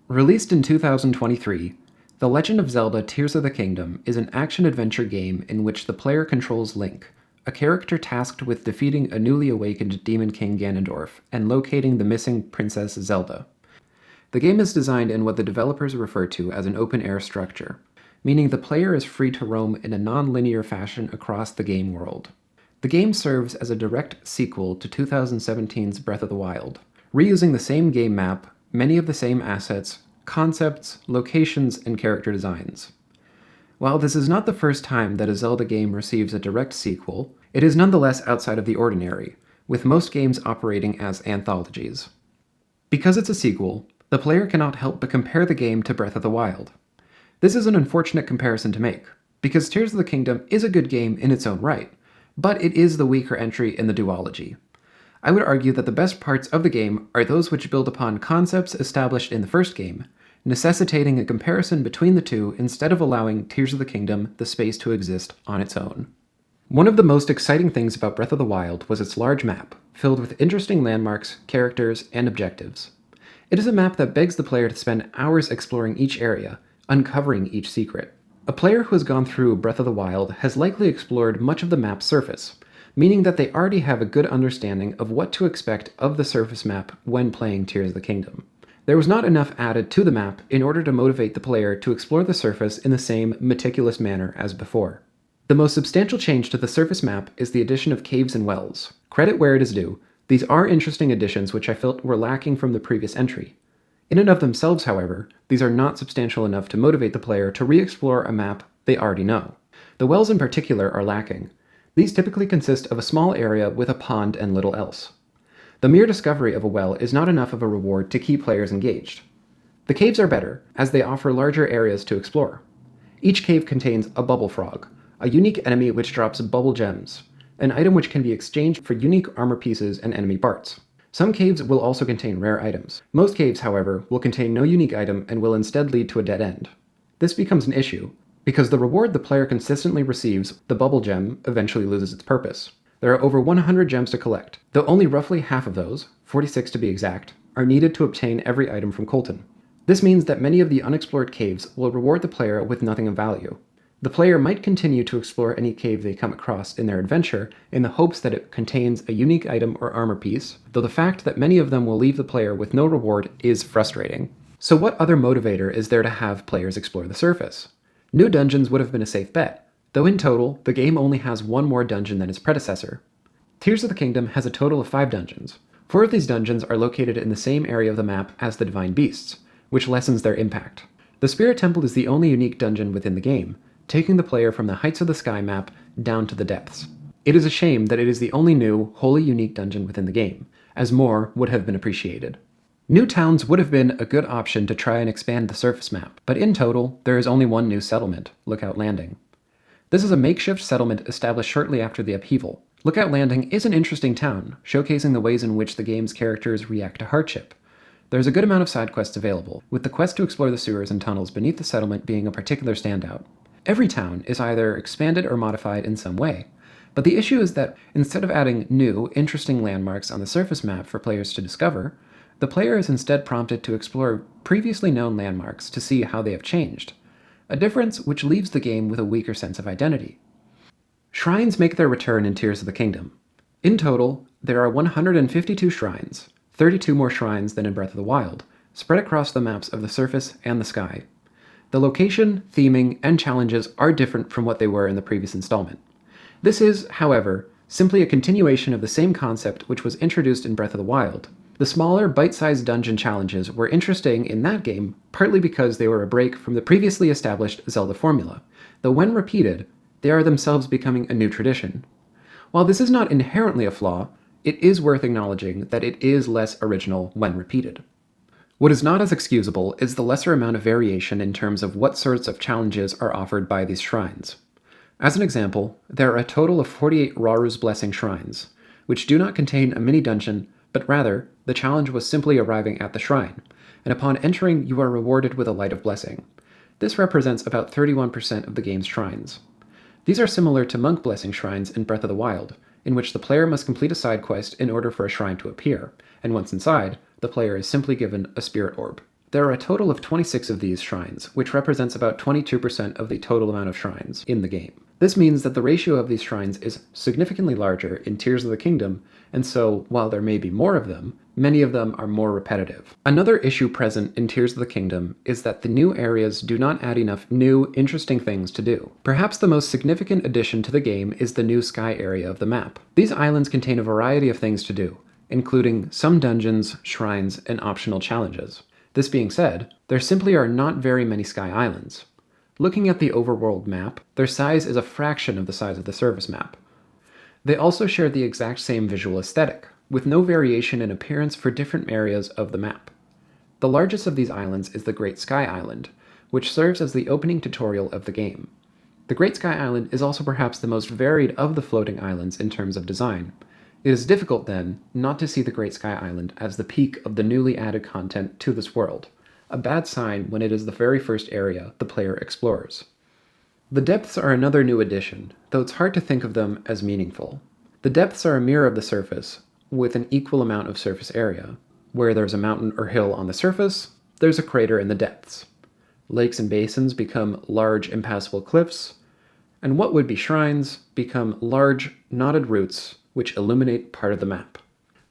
Released in 2023, The Legend of Zelda Tears of the Kingdom is an action-adventure game in which the player controls Link, a character tasked with defeating a newly awakened Demon King Ganondorf and locating the missing Princess Zelda. The game is designed in what the developers refer to as an open-air structure, meaning the player is free to roam in a non-linear fashion across the game world. The game serves as a direct sequel to 2017's Breath of the Wild, reusing the same game map, many of the same assets, concepts, locations, and character designs. While this is not the first time that a Zelda game receives a direct sequel, it is nonetheless outside of the ordinary, with most games operating as anthologies. Because it's a sequel, the player cannot help but compare the game to Breath of the Wild. This is an unfortunate comparison to make, because Tears of the Kingdom is a good game in its own right, but it is the weaker entry in the duology. I would argue that the best parts of the game are those which build upon concepts established in the first game, necessitating a comparison between the two instead of allowing Tears of the Kingdom the space to exist on its own. One of the most exciting things about Breath of the Wild was its large map, filled with interesting landmarks, characters, and objectives. It is a map that begs the player to spend hours exploring each area, uncovering each secret. A player who has gone through Breath of the Wild has likely explored much of the map's surface, meaning that they already have a good understanding of what to expect of the surface map when playing Tears of the Kingdom. There was not enough added to the map in order to motivate the player to explore the surface in the same meticulous manner as before. The most substantial change to the surface map is the addition of caves and wells. Credit where it is due, these are interesting additions which I felt were lacking from the previous entry. In and of themselves, however, these are not substantial enough to motivate the player to re-explore a map they already know. The wells in particular are lacking. These typically consist of a small area with a pond and little else. The mere discovery of a well is not enough of a reward to keep players engaged. The caves are better, as they offer larger areas to explore. Each cave contains a bubble frog, a unique enemy which drops bubble gems, an item which can be exchanged for unique armor pieces and enemy parts. Some caves will also contain rare items. Most caves, however, will contain no unique item and will instead lead to a dead end. This becomes an issue, because the reward the player consistently receives, the bubble gem, eventually loses its purpose. There are over 100 gems to collect, though only roughly half of those, 46 to be exact, are needed to obtain every item from Colton. This means that many of the unexplored caves will reward the player with nothing of value. The player might continue to explore any cave they come across in their adventure in the hopes that it contains a unique item or armor piece, though the fact that many of them will leave the player with no reward is frustrating. So what other motivator is there to have players explore the surface? New dungeons would have been a safe bet, though in total, the game only has one more dungeon than its predecessor. Tears of the Kingdom has a total of 5 dungeons. 4 of these dungeons are located in the same area of the map as the Divine Beasts, which lessens their impact. The Spirit Temple is the only unique dungeon within the game, taking the player from the heights of the sky map down to the depths. It is a shame that it is the only new, wholly unique dungeon within the game, as more would have been appreciated. New towns would have been a good option to try and expand the surface map, but in total, there is only one new settlement, Lookout Landing. This is a makeshift settlement established shortly after the upheaval. Lookout Landing is an interesting town, showcasing the ways in which the game's characters react to hardship. There's a good amount of side quests available, with the quest to explore the sewers and tunnels beneath the settlement being a particular standout. Every town is either expanded or modified in some way, but the issue is that instead of adding new, interesting landmarks on the surface map for players to discover, the player is instead prompted to explore previously known landmarks to see how they have changed, a difference which leaves the game with a weaker sense of identity. Shrines make their return in Tears of the Kingdom. In total, there are 152 shrines, 32 more shrines than in Breath of the Wild, spread across the maps of the surface and the sky. The location, theming, and challenges are different from what they were in the previous installment. This is, however, simply a continuation of the same concept which was introduced in Breath of the Wild. The smaller, bite-sized dungeon challenges were interesting in that game, partly because they were a break from the previously established Zelda formula, though when repeated, they are themselves becoming a new tradition. While this is not inherently a flaw, it is worth acknowledging that it is less original when repeated. What is not as excusable is the lesser amount of variation in terms of what sorts of challenges are offered by these shrines. As an example, there are a total of 48 Raru's Blessing shrines, which do not contain a mini-dungeon, but rather, the challenge was simply arriving at the shrine, and upon entering you are rewarded with a Light of Blessing. This represents about 31% of the game's shrines. These are similar to Monk Blessing shrines in Breath of the Wild, in which the player must complete a side quest in order for a shrine to appear, and once inside, the player is simply given a Spirit Orb. There are a total of 26 of these shrines, which represents about 22% of the total amount of shrines in the game. This means that the ratio of these shrines is significantly larger in Tears of the Kingdom, and so, while there may be more of them, many of them are more repetitive. Another issue present in Tears of the Kingdom is that the new areas do not add enough new, interesting things to do. Perhaps the most significant addition to the game is the new sky area of the map. These islands contain a variety of things to do, including some dungeons, shrines, and optional challenges. This being said, there simply are not very many sky islands. Looking at the overworld map, their size is a fraction of the size of the surface map. They also share the exact same visual aesthetic, with no variation in appearance for different areas of the map. The largest of these islands is the Great Sky Island, which serves as the opening tutorial of the game. The Great Sky Island is also perhaps the most varied of the floating islands in terms of design. It is difficult, then, not to see the Great Sky Island as the peak of the newly added content to this world, a bad sign when it is the very first area the player explores. The depths are another new addition, though it's hard to think of them as meaningful. The depths are a mirror of the surface, with an equal amount of surface area. Where there's a mountain or hill on the surface, there's a crater in the depths. Lakes and basins become large, impassable cliffs, and what would be shrines become large, knotted roots which illuminate part of the map.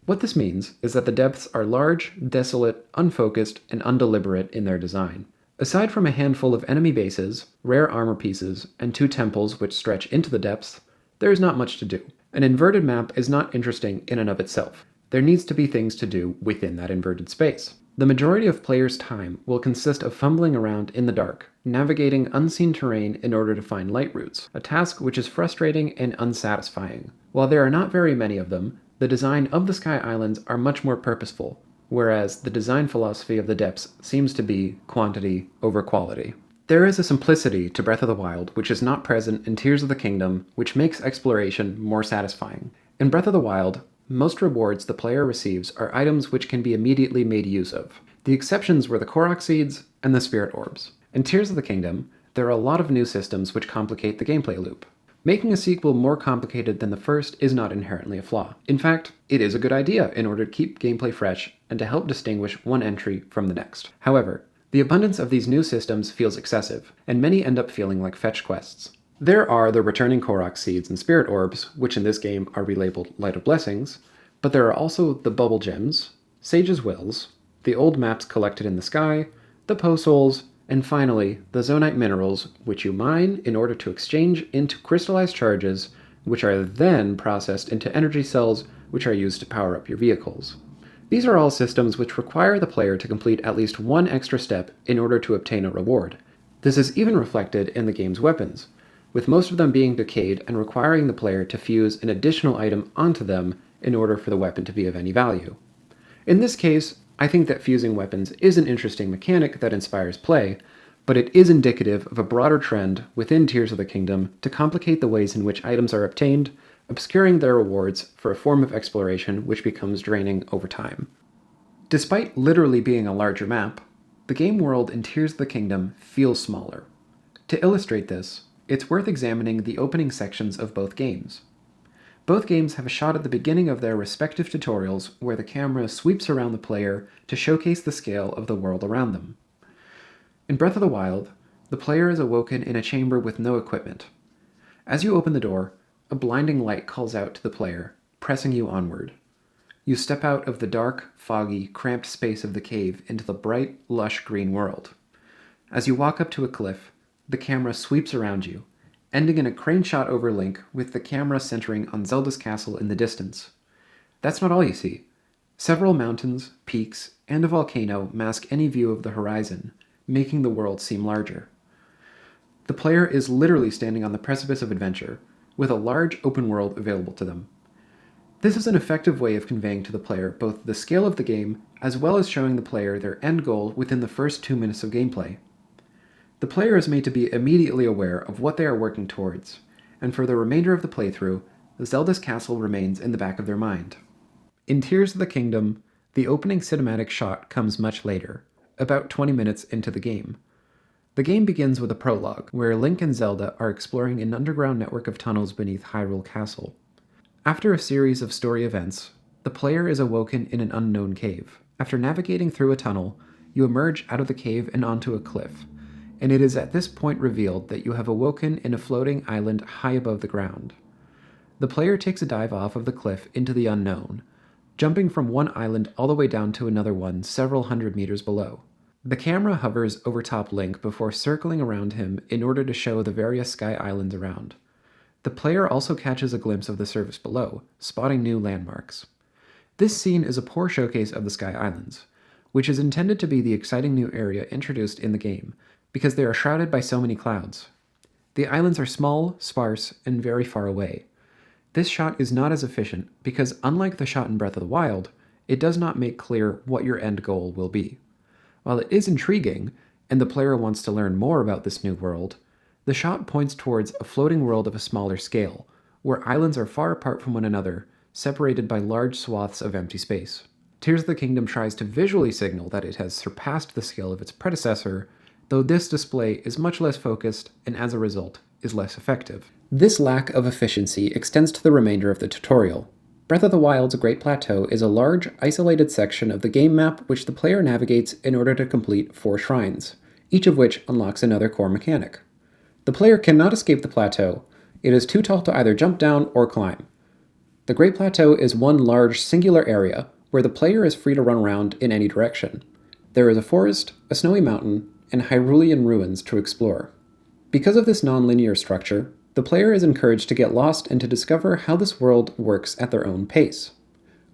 What this means is that the depths are large, desolate, unfocused, and undeliberate in their design. Aside from a handful of enemy bases, rare armor pieces, and 2 temples which stretch into the depths, there is not much to do. An inverted map is not interesting in and of itself. There needs to be things to do within that inverted space. The majority of players' time will consist of fumbling around in the dark, navigating unseen terrain in order to find light routes, a task which is frustrating and unsatisfying. While there are not very many of them, the design of the Sky Islands are much more purposeful, whereas the design philosophy of the depths seems to be quantity over quality. There is a simplicity to Breath of the Wild which is not present in Tears of the Kingdom, which makes exploration more satisfying. In Breath of the Wild, most rewards the player receives are items which can be immediately made use of. The exceptions were the Korok Seeds and the Spirit Orbs. In Tears of the Kingdom, there are a lot of new systems which complicate the gameplay loop. Making a sequel more complicated than the first is not inherently a flaw. In fact, it is a good idea in order to keep gameplay fresh and to help distinguish one entry from the next. However, the abundance of these new systems feels excessive, and many end up feeling like fetch quests. There are the returning Korok Seeds and Spirit Orbs, which in this game are relabeled Light of Blessings, but there are also the Bubble Gems, Sage's Wills, the old maps collected in the sky, the Poe Souls, and finally, the Zonite minerals, which you mine in order to exchange into crystallized charges, which are then processed into energy cells, which are used to power up your vehicles. These are all systems which require the player to complete at least one extra step in order to obtain a reward. This is even reflected in the game's weapons, with most of them being decayed and requiring the player to fuse an additional item onto them in order for the weapon to be of any value. In this case, I think that fusing weapons is an interesting mechanic that inspires play, but it is indicative of a broader trend within Tears of the Kingdom to complicate the ways in which items are obtained, obscuring their rewards for a form of exploration which becomes draining over time. Despite literally being a larger map, the game world in Tears of the Kingdom feels smaller. To illustrate this, it's worth examining the opening sections of both games. Both games have a shot at the beginning of their respective tutorials where the camera sweeps around the player to showcase the scale of the world around them. In Breath of the Wild, the player is awoken in a chamber with no equipment. As you open the door, a blinding light calls out to the player, pressing you onward. You step out of the dark, foggy, cramped space of the cave into the bright, lush green world. As you walk up to a cliff, the camera sweeps around you, ending in a crane shot over Link with the camera centering on Zelda's castle in the distance. That's not all you see. Several mountains, peaks, and a volcano mask any view of the horizon, making the world seem larger. The player is literally standing on the precipice of adventure, with a large open world available to them. This is an effective way of conveying to the player both the scale of the game, as well as showing the player their end goal within the first 2 minutes of gameplay. The player is made to be immediately aware of what they are working towards, and for the remainder of the playthrough, Zelda's castle remains in the back of their mind. In Tears of the Kingdom, the opening cinematic shot comes much later, about 20 minutes into the game. The game begins with a prologue, where Link and Zelda are exploring an underground network of tunnels beneath Hyrule Castle. After a series of story events, the player is awoken in an unknown cave. After navigating through a tunnel, you emerge out of the cave and onto a cliff, and it is at this point revealed that you have awoken in a floating island high above the ground. The player takes a dive off of the cliff into the unknown, jumping from one island all the way down to another one several hundred meters below. The camera hovers over top Link before circling around him in order to show the various sky islands around. The player also catches a glimpse of the surface below, spotting new landmarks. This scene is a poor showcase of the Sky Islands, which is intended to be the exciting new area introduced in the game, because they are shrouded by so many clouds. The islands are small, sparse, and very far away. This shot is not as efficient because, unlike the shot in Breath of the Wild, it does not make clear what your end goal will be. While it is intriguing, and the player wants to learn more about this new world, the shot points towards a floating world of a smaller scale, where islands are far apart from one another, separated by large swaths of empty space. Tears of the Kingdom tries to visually signal that it has surpassed the scale of its predecessor, though this display is much less focused and as a result is less effective. This lack of efficiency extends to the remainder of the tutorial. Breath of the Wild's Great Plateau is a large, isolated section of the game map which the player navigates in order to complete 4 shrines, each of which unlocks another core mechanic. The player cannot escape the plateau. It is too tall to either jump down or climb. The Great Plateau is one large, singular area where the player is free to run around in any direction. There is a forest, a snowy mountain, and Hyrulean ruins to explore. Because of this non-linear structure, the player is encouraged to get lost and to discover how this world works at their own pace.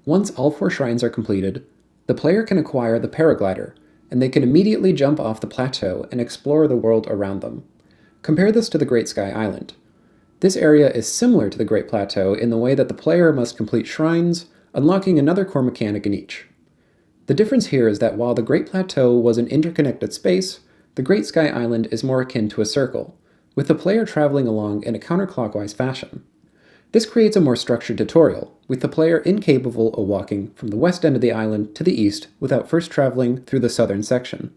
Once all 4 shrines are completed, the player can acquire the paraglider, and they can immediately jump off the plateau and explore the world around them. Compare this to the Great Sky Island. This area is similar to the Great Plateau in the way that the player must complete shrines, unlocking another core mechanic in each. The difference here is that while the Great Plateau was an interconnected space, the Great Sky Island is more akin to a circle, with the player traveling along in a counterclockwise fashion. This creates a more structured tutorial, with the player incapable of walking from the west end of the island to the east without first traveling through the southern section.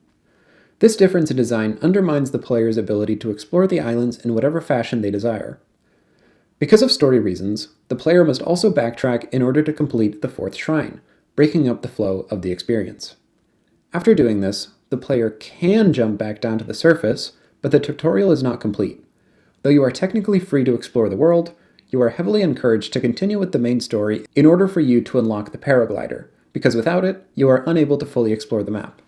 This difference in design undermines the player's ability to explore the islands in whatever fashion they desire. Because of story reasons, the player must also backtrack in order to complete the 4th shrine, breaking up the flow of the experience. After doing this, the player can jump back down to the surface, but the tutorial is not complete. Though you are technically free to explore the world, you are heavily encouraged to continue with the main story in order for you to unlock the paraglider, because without it, you are unable to fully explore the map.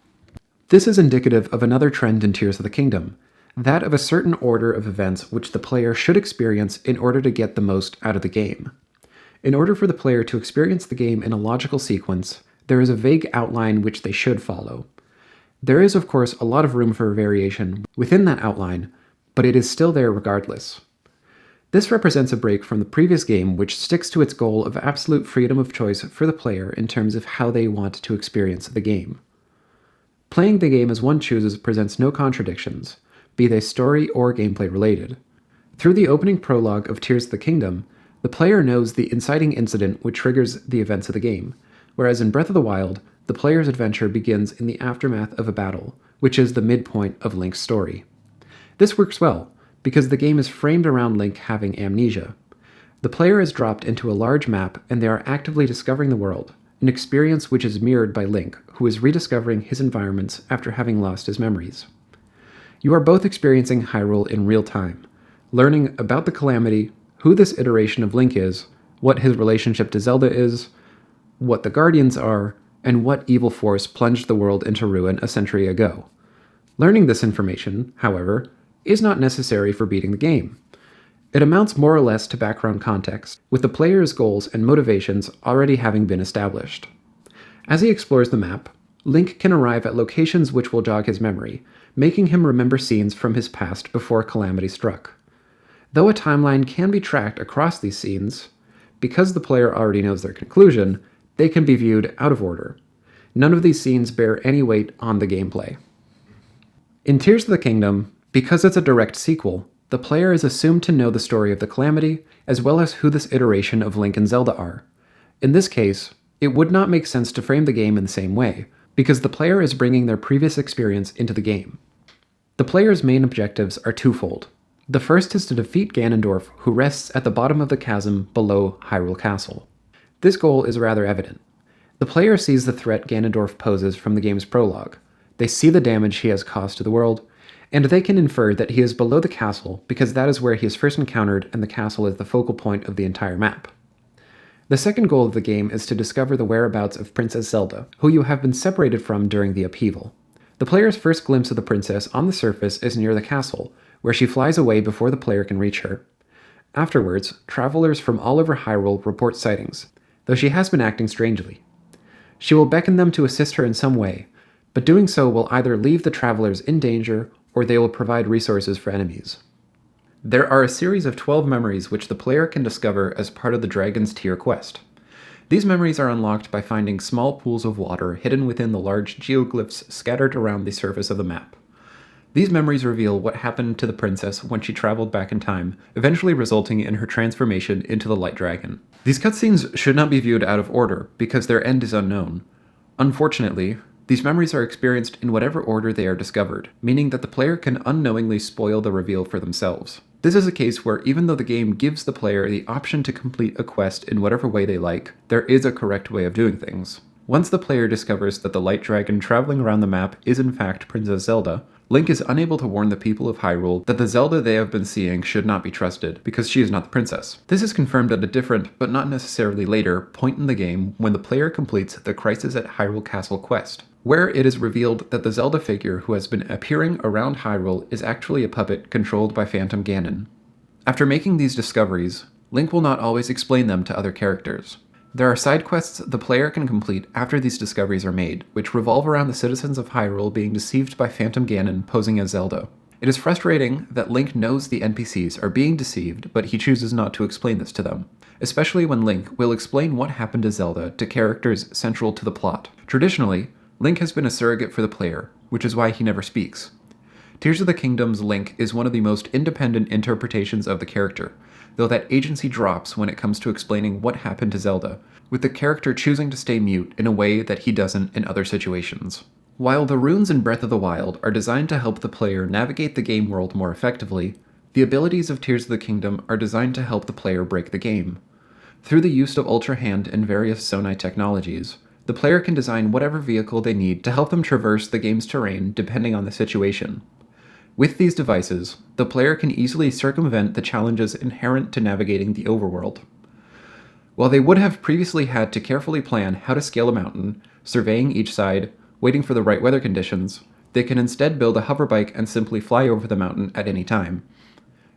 This is indicative of another trend in Tears of the Kingdom, that of a certain order of events which the player should experience in order to get the most out of the game. In order for the player to experience the game in a logical sequence, there is a vague outline which they should follow. There is, of course, a lot of room for variation within that outline, but it is still there regardless. This represents a break from the previous game which sticks to its goal of absolute freedom of choice for the player in terms of how they want to experience the game. Playing the game as one chooses presents no contradictions, be they story or gameplay related. Through the opening prologue of Tears of the Kingdom, the player knows the inciting incident which triggers the events of the game, whereas in Breath of the Wild, the player's adventure begins in the aftermath of a battle, which is the midpoint of Link's story. This works well, because the game is framed around Link having amnesia. The player is dropped into a large map and they are actively discovering the world, an experience which is mirrored by Link, who is rediscovering his environments after having lost his memories. You are both experiencing Hyrule in real time, learning about the Calamity, who this iteration of Link is, what his relationship to Zelda is, what the Guardians are, and what evil force plunged the world into ruin a century ago. Learning this information, however, is not necessary for beating the game. It amounts more or less to background context, with the player's goals and motivations already having been established. As he explores the map, Link can arrive at locations which will jog his memory, making him remember scenes from his past before Calamity struck. Though a timeline can be tracked across these scenes, because the player already knows their conclusion, they can be viewed out of order. None of these scenes bear any weight on the gameplay. In Tears of the Kingdom, because it's a direct sequel, the player is assumed to know the story of the Calamity, as well as who this iteration of Link and Zelda are. In this case, it would not make sense to frame the game in the same way, because the player is bringing their previous experience into the game. The player's main objectives are twofold. The first is to defeat Ganondorf, who rests at the bottom of the chasm below Hyrule Castle. This goal is rather evident. The player sees the threat Ganondorf poses from the game's prologue. They see the damage he has caused to the world, and they can infer that he is below the castle because that is where he is first encountered and the castle is the focal point of the entire map. The second goal of the game is to discover the whereabouts of Princess Zelda, who you have been separated from during the upheaval. The player's first glimpse of the princess on the surface is near the castle, where she flies away before the player can reach her. Afterwards, travelers from all over Hyrule report sightings, though she has been acting strangely. She will beckon them to assist her in some way, but doing so will either leave the travelers in danger or they will provide resources for enemies. There are a series of 12 memories which the player can discover as part of the Dragon's Tear quest. These memories are unlocked by finding small pools of water hidden within the large geoglyphs scattered around the surface of the map. These memories reveal what happened to the princess when she traveled back in time, eventually resulting in her transformation into the Light Dragon. These cutscenes should not be viewed out of order, because their end is unknown. Unfortunately, these memories are experienced in whatever order they are discovered, meaning that the player can unknowingly spoil the reveal for themselves. This is a case where even though the game gives the player the option to complete a quest in whatever way they like, there is a correct way of doing things. Once the player discovers that the Light Dragon traveling around the map is in fact Princess Zelda, Link is unable to warn the people of Hyrule that the Zelda they have been seeing should not be trusted, because she is not the princess. This is confirmed at a different, but not necessarily later, point in the game when the player completes the Crisis at Hyrule Castle quest, where it is revealed that the Zelda figure who has been appearing around Hyrule is actually a puppet controlled by Phantom Ganon. After making these discoveries, Link will not always explain them to other characters. There are side quests the player can complete after these discoveries are made, which revolve around the citizens of Hyrule being deceived by Phantom Ganon posing as Zelda. It is frustrating that Link knows the NPCs are being deceived, but he chooses not to explain this to them, especially when Link will explain what happened to Zelda to characters central to the plot. Traditionally, Link has been a surrogate for the player, which is why he never speaks. Tears of the Kingdom's Link is one of the most independent interpretations of the character, though that agency drops when it comes to explaining what happened to Zelda, with the character choosing to stay mute in a way that he doesn't in other situations. While the runes in Breath of the Wild are designed to help the player navigate the game world more effectively, the abilities of Tears of the Kingdom are designed to help the player break the game. Through the use of Ultra Hand and various Zonai technologies, the player can design whatever vehicle they need to help them traverse the game's terrain depending on the situation. With these devices, the player can easily circumvent the challenges inherent to navigating the overworld. While they would have previously had to carefully plan how to scale a mountain, surveying each side, waiting for the right weather conditions, they can instead build a hoverbike and simply fly over the mountain at any time.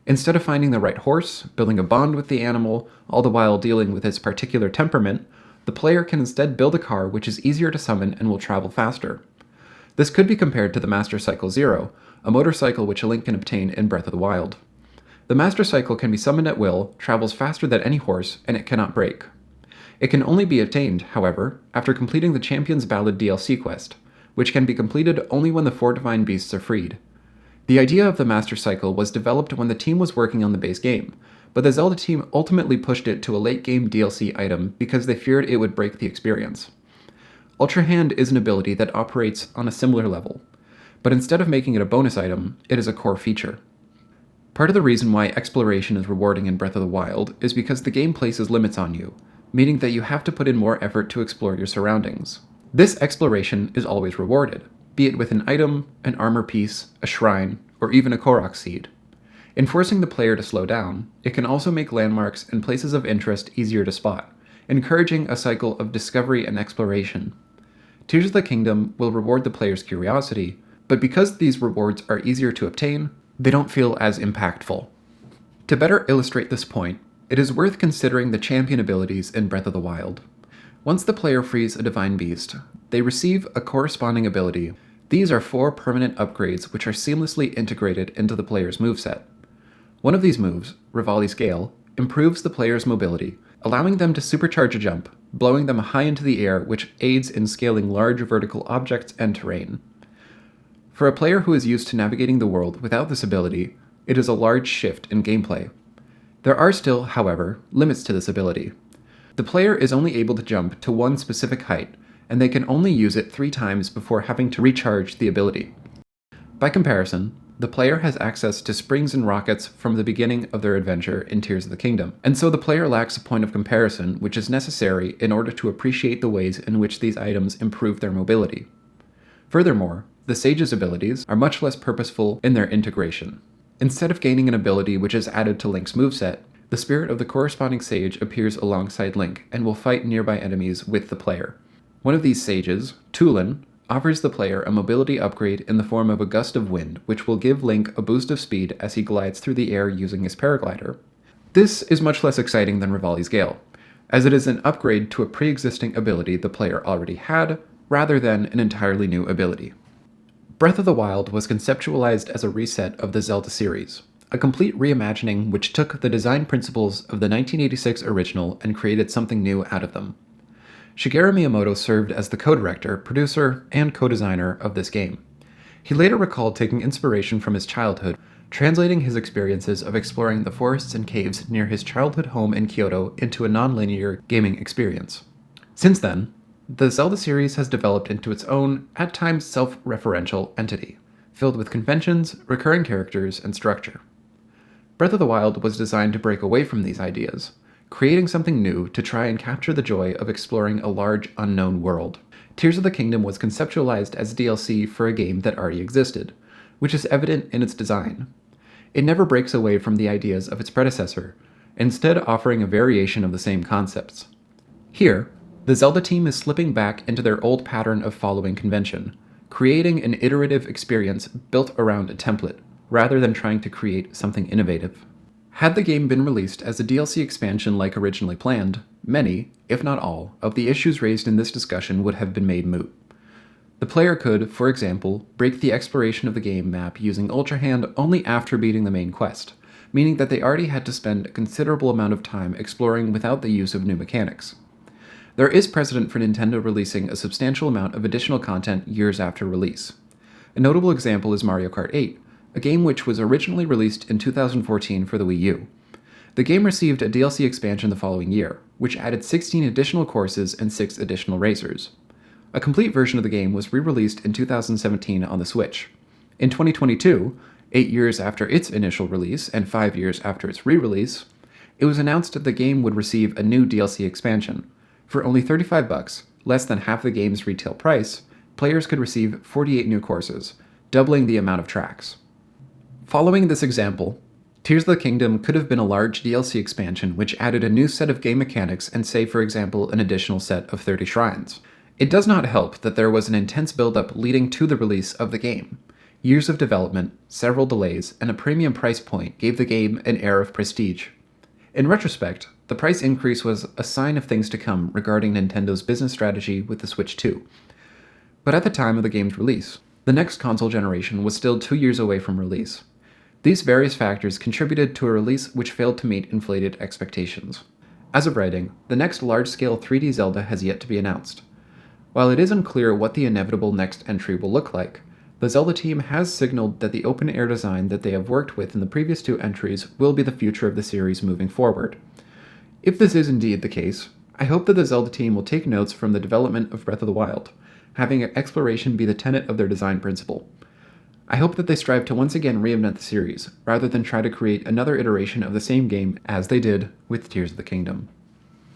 Instead of finding the right horse, building a bond with the animal, all the while dealing with its particular temperament, the player can instead build a car which is easier to summon and will travel faster. This could be compared to the Master Cycle Zero, a motorcycle which Link can obtain in Breath of the Wild. The Master Cycle can be summoned at will, travels faster than any horse, and it cannot break. It can only be obtained, however, after completing the Champion's Ballad DLC quest, which can be completed only when the 4 Divine Beasts are freed. The idea of the Master Cycle was developed when the team was working on the base game, but the Zelda team ultimately pushed it to a late-game DLC item because they feared it would break the experience. Ultra Hand is an ability that operates on a similar level, but instead of making it a bonus item, it is a core feature. Part of the reason why exploration is rewarding in Breath of the Wild is because the game places limits on you, meaning that you have to put in more effort to explore your surroundings. This exploration is always rewarded, be it with an item, an armor piece, a shrine, or even a Korok seed. In forcing the player to slow down, it can also make landmarks and places of interest easier to spot, encouraging a cycle of discovery and exploration. Tears of the Kingdom will reward the player's curiosity, but because these rewards are easier to obtain, they don't feel as impactful. To better illustrate this point, it is worth considering the champion abilities in Breath of the Wild. Once the player frees a Divine Beast, they receive a corresponding ability. These are 4 permanent upgrades which are seamlessly integrated into the player's moveset. One of these moves, Revali's Gale, improves the player's mobility, allowing them to supercharge a jump, blowing them high into the air, which aids in scaling large vertical objects and terrain. For a player who is used to navigating the world without this ability, it is a large shift in gameplay. There are still, however, limits to this ability. The player is only able to jump to one specific height, and they can only use it 3 times before having to recharge the ability. By comparison, the player has access to springs and rockets from the beginning of their adventure in Tears of the Kingdom, and so the player lacks a point of comparison which is necessary in order to appreciate the ways in which these items improve their mobility. Furthermore, The Sage's abilities are much less purposeful in their integration. Instead of gaining an ability which is added to Link's moveset, the spirit of the corresponding Sage appears alongside Link and will fight nearby enemies with the player. One of these Sages, Tulin, offers the player a mobility upgrade in the form of a gust of wind, which will give Link a boost of speed as he glides through the air using his paraglider. This is much less exciting than Revali's Gale, as it is an upgrade to a pre-existing ability the player already had, rather than an entirely new ability. Breath of the Wild was conceptualized as a reset of the Zelda series, a complete reimagining which took the design principles of the 1986 original and created something new out of them. Shigeru Miyamoto served as the co-director, producer, and co-designer of this game. He later recalled taking inspiration from his childhood, translating his experiences of exploring the forests and caves near his childhood home in Kyoto into a non-linear gaming experience. Since then, the Zelda series has developed into its own, at times self-referential entity, filled with conventions, recurring characters, and structure. Breath of the Wild was designed to break away from these ideas, creating something new to try and capture the joy of exploring a large, unknown world. Tears of the Kingdom was conceptualized as DLC for a game that already existed, which is evident in its design. It never breaks away from the ideas of its predecessor, instead offering a variation of the same concepts. Here, the Zelda team is slipping back into their old pattern of following convention, creating an iterative experience built around a template, rather than trying to create something innovative. Had the game been released as a DLC expansion like originally planned, many, if not all, of the issues raised in this discussion would have been made moot. The player could, for example, break the exploration of the game map using Ultra Hand only after beating the main quest, meaning that they already had to spend a considerable amount of time exploring without the use of new mechanics. There is precedent for Nintendo releasing a substantial amount of additional content years after release. A notable example is Mario Kart 8, a game which was originally released in 2014 for the Wii U. The game received a DLC expansion the following year, which added 16 additional courses and 6 additional racers. A complete version of the game was re-released in 2017 on the Switch. In 2022, 8 years after its initial release and 5 years after its re-release, it was announced that the game would receive a new DLC expansion. For only $35, less than half the game's retail price, players could receive 48 new courses, doubling the amount of tracks. Following this example, Tears of the Kingdom could have been a large DLC expansion which added a new set of game mechanics and say, for example, an additional set of 30 shrines. It does not help that there was an intense build-up leading to the release of the game. Years of development, several delays, and a premium price point gave the game an air of prestige. In retrospect, the price increase was a sign of things to come regarding Nintendo's business strategy with the Switch 2. But at the time of the game's release, the next console generation was still 2 years away from release. These various factors contributed to a release which failed to meet inflated expectations. As of writing, the next large-scale 3D Zelda has yet to be announced. While it is unclear what the inevitable next entry will look like, the Zelda team has signaled that the open-air design that they have worked with in the previous 2 entries will be the future of the series moving forward. If this is indeed the case, I hope that the Zelda team will take notes from the development of Breath of the Wild, having exploration be the tenet of their design principle. I hope that they strive to once again reinvent the series, rather than try to create another iteration of the same game as they did with Tears of the Kingdom.